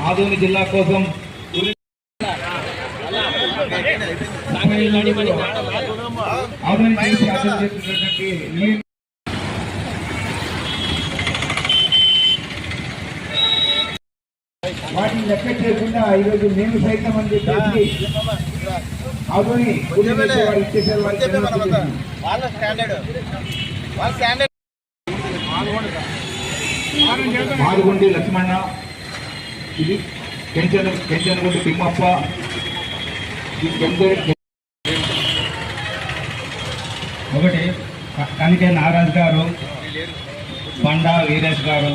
ఆదోని జిల్లా కోసం ఆదోని వాటిని లెక్క చేయకుండా ఈరోజు మేము సైతం అని చెప్పేసి ఆదోని ఇచ్చేసారు. మాదిగొండి లక్ష్మణ, ఇది పెంచనగుండి తిమ్మప్ప, ఒకటి కనికే నాగరాజ్ గారు, బండా వీరేష్ గారు,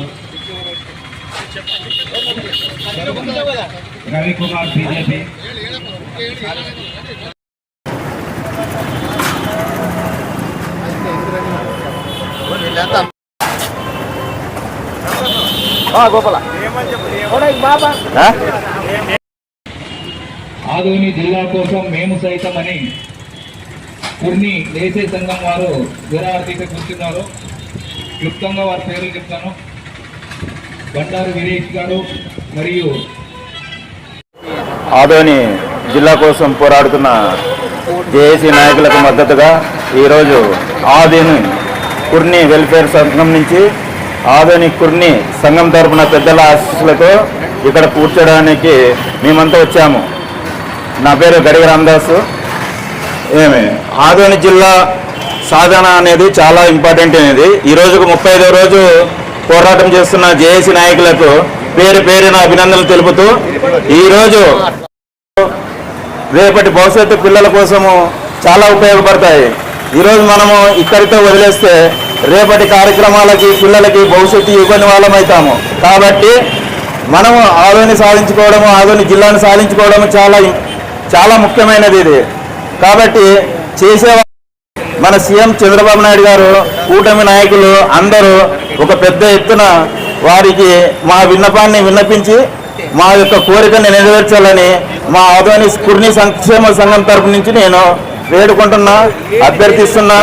రవికుమార్ బీజేపీ, ఆదోని జిల్లా కోసం మేము సైతం అని కొన్ని దేశీయ సంఘం వారు నిరార్థిక కూర్చున్నారు. క్లుప్తంగా వారి పేర్లు చెప్తాను. బండారు వీరేష్ గారు మరియు ఆదోని జిల్లా కోసం పోరాడుతున్న జేఏసీ నాయకులకు మద్దతుగా ఈరోజు ఆదోని కుర్ని వెల్ఫేర్ సంఘం నుంచి ఆదోని కుర్ని సంఘం తరఫున పెద్దల ఆశీస్సులతో ఇక్కడ కూర్చోడానికి మేమంతా వచ్చాము. నా పేరు గడిగ రామదాసు. ఆదోని జిల్లా సాధన అనేది చాలా ఇంపార్టెంట్ అనేది. ఈ రోజుకు 35వ రోజు పోరాటం చేస్తున్న జేఏసీ నాయకులకు పేరు పేరున అభినందనలు తెలుపుతూ ఈరోజు రేపటి భవిష్యత్తు పిల్లల కోసము చాలా ఉపయోగపడతాయి. ఈరోజు మనము ఇక్కడితో వదిలేస్తే రేపటి కార్యక్రమాలకి పిల్లలకి భవిష్యత్తు ఇవ్వని వాళ్ళమవుతాము. కాబట్టి మనము ఆదోని సాధించుకోవడము, ఆదోని జిల్లాను సాధించుకోవడము చాలా ముఖ్యమైనది ఇది. కాబట్టి మన సీఎం చంద్రబాబు నాయుడు గారు, కూటమి నాయకులు అందరూ ఒక పెద్ద ఎత్తున వారికి మా విన్నపాన్ని విన్నపించి మా యొక్క కోరికని నెరవేర్చాలని మా ఆదోని కుర్ని సంక్షేమ సంఘం తరపు నుంచి నేను వేడుకుంటున్నా, అభ్యర్థిస్తున్నా.